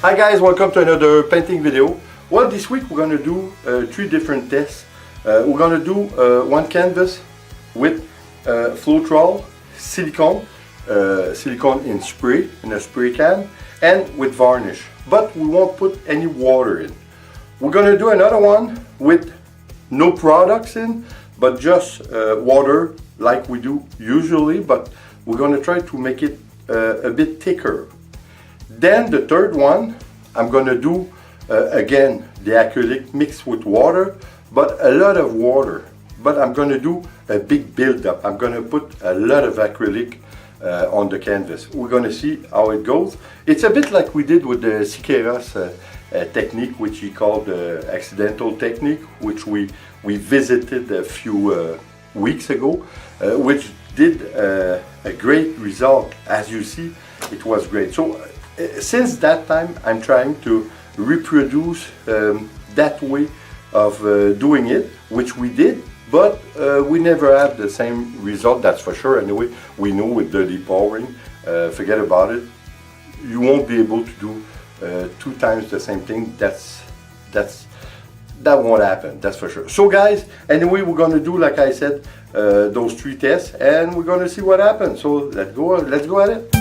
Hi guys, welcome to another painting video. Well, this week we're going to do 3 different tests. We're going to do one canvas with Floetrol, silicone in spray, in a spray can, and with varnish. But we won't put any water in. We're going to do another one with no products in, but just water like we do usually, but we're going to try to make it a bit thicker. Then the third one, I'm going to do again the acrylic mixed with water, but a lot of water. But I'm going to do a big build-up. I'm going to put a lot of acrylic on the canvas. We're going to see how it goes. It's a bit like we did with the Siqueiros technique, which he called the accidental technique, which we visited a few weeks ago, which did a great result. As you see, it was great. So since that time, I'm trying to reproduce that way of doing it, which we did, but we never had the same result, that's for sure. Anyway, we know with dirty pouring, forget about it. You won't be able to do 2 times the same thing. That won't happen, that's for sure. So guys, anyway, we're going to do, like I said, those 3 tests, and we're going to see what happens. So let's go at it.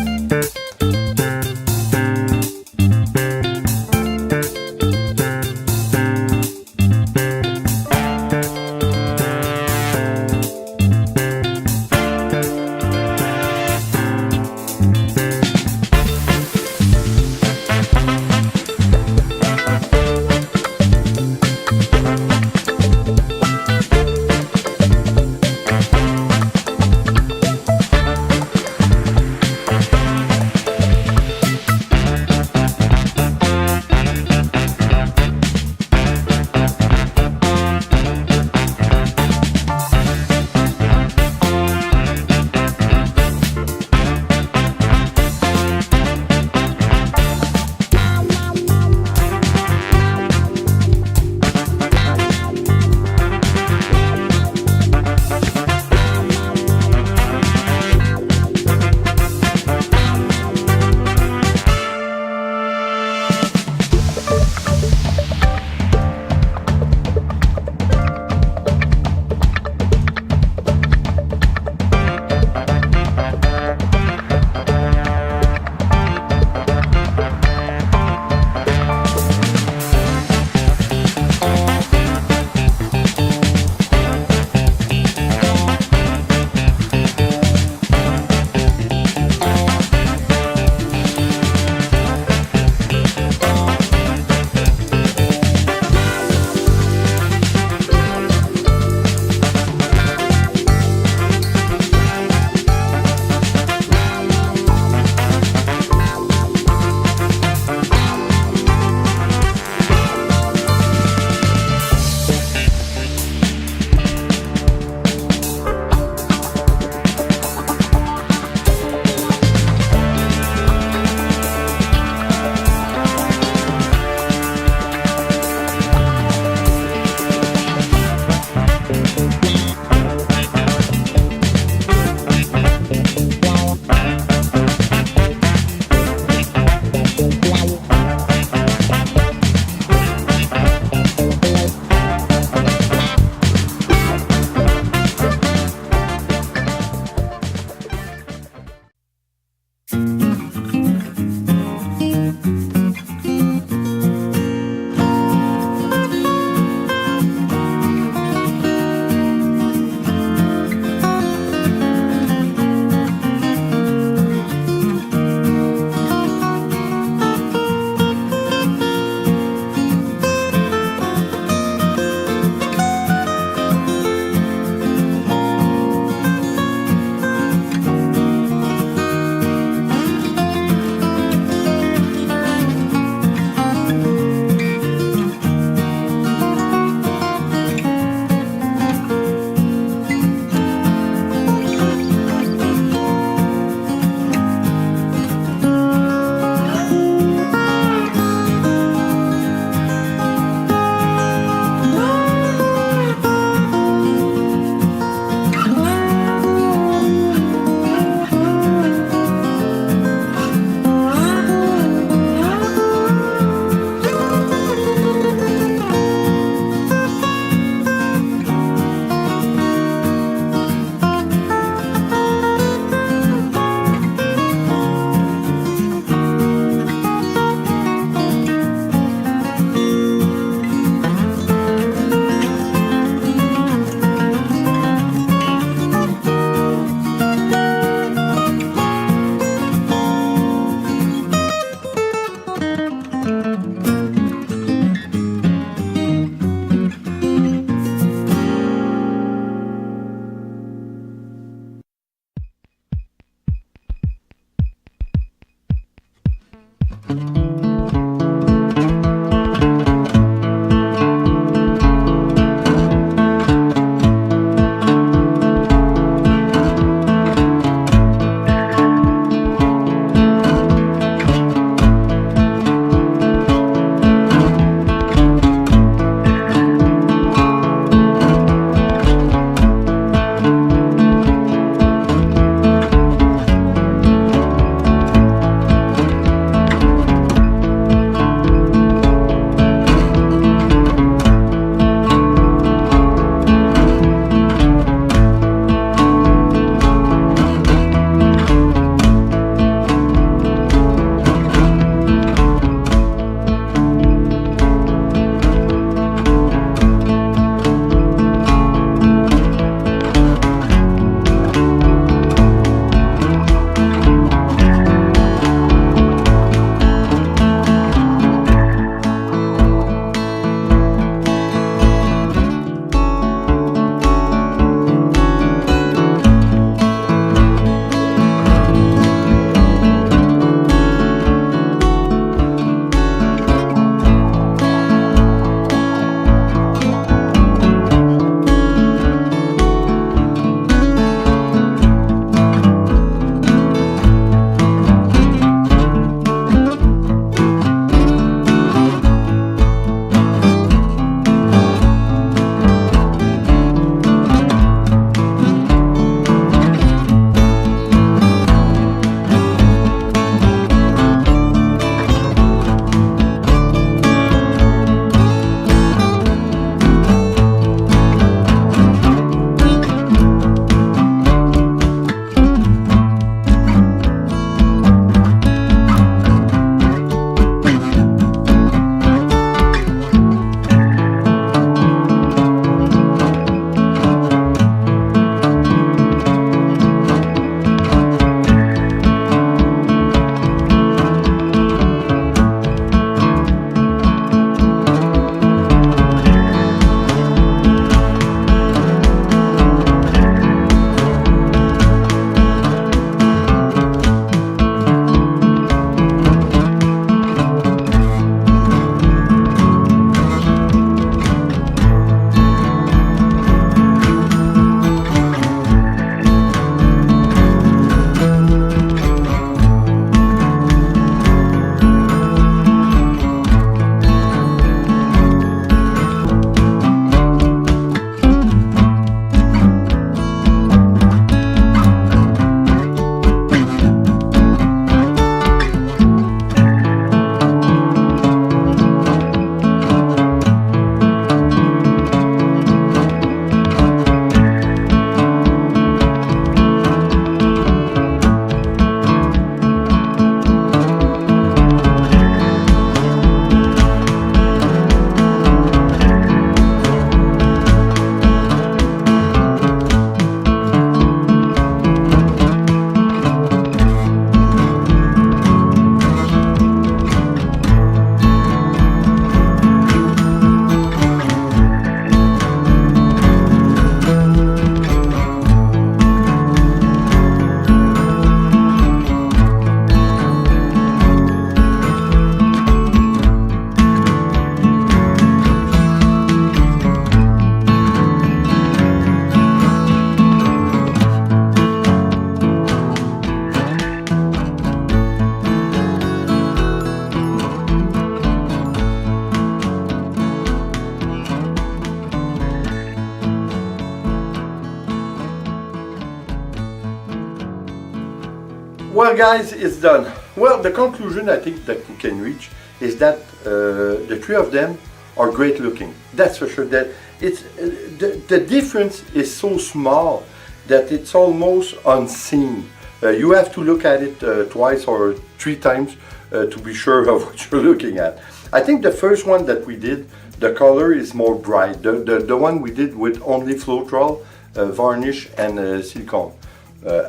Well guys, it's done. Well, the conclusion I think that we can reach is that the three of them are great looking. That's for sure. That it's the difference is so small that it's almost unseen. You have to look at it twice or three times to be sure of what you're looking at. I think the first one that we did, the color is more bright. The one we did with only Floetrol, varnish and silicone.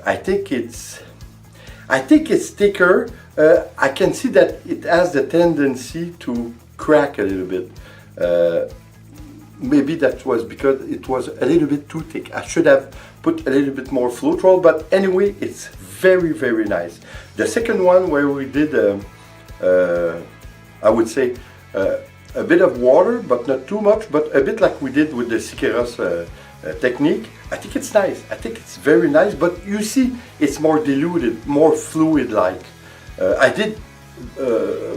I think it's thicker. I can see that it has the tendency to crack a little bit. Maybe that was because it was a little bit too thick. I should have put a little bit more Floetrol, but anyway, it's very, very nice. The second one where we did, I would say, a bit of water, but not too much, but a bit like we did with the Siqueiros technique. I think it's nice. I think it's very nice, but you see, it's more diluted, more fluid-like. I did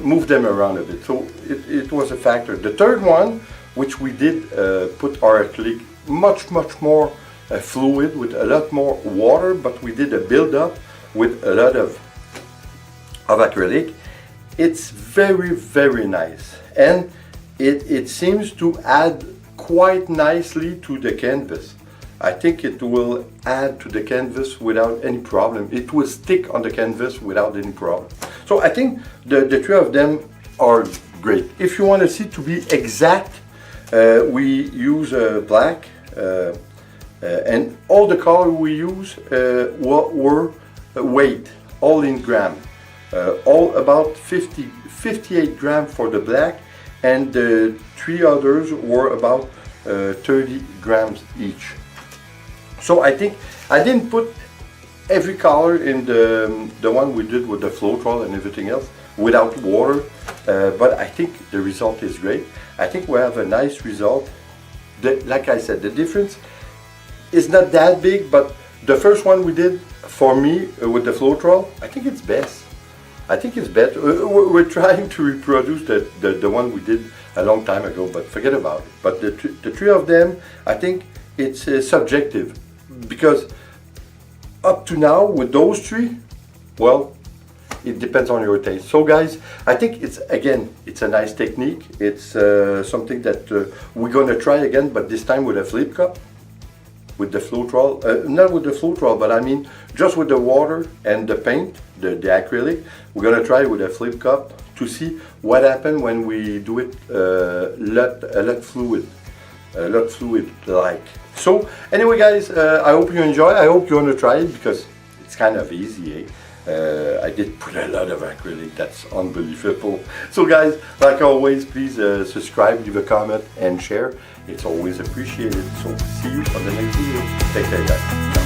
move them around a bit, so it was a factor. The third one, which we did put our acrylic much more fluid with a lot more water, but we did a build-up with a lot of acrylic. It's very nice, and it seems to add quite nicely to the canvas. I think it will add to the canvas without any problem. It will stick on the canvas without any problem. So I think the three of them are great. If you want to see to be exact, we use black, and all the color we use were weight, all in gram. All about 58 grams for the black, and the three others were about 30 grams each. So I think I didn't put every color in the one we did with the Floetrol and everything else without water, but I think the result is great. I think we have a nice result. Like I said, the difference is not that big, but the first one we did, for me, with the Floetrol, I think it's best. I think it's better. We're trying to reproduce the one we did a long time ago, but forget about it. But the three of them, I think it's subjective, because up to now with those three, well, it depends on your taste. So guys, I think it's a nice technique. It's something that we're gonna try again, but this time with a flip cup, with the Floetrol, not with the Floetrol, but I mean just with the water and the paint, the acrylic. We're gonna try with a flip cup to see what happens when we do it a lot fluid like. So anyway guys, I hope you enjoy. I hope you want to try it because it's kind of easy. I did put a lot of acrylic, that's unbelievable. So guys, like always, please subscribe, leave a comment and share. It's always appreciated. So see you on the next video. Take care guys. Ciao.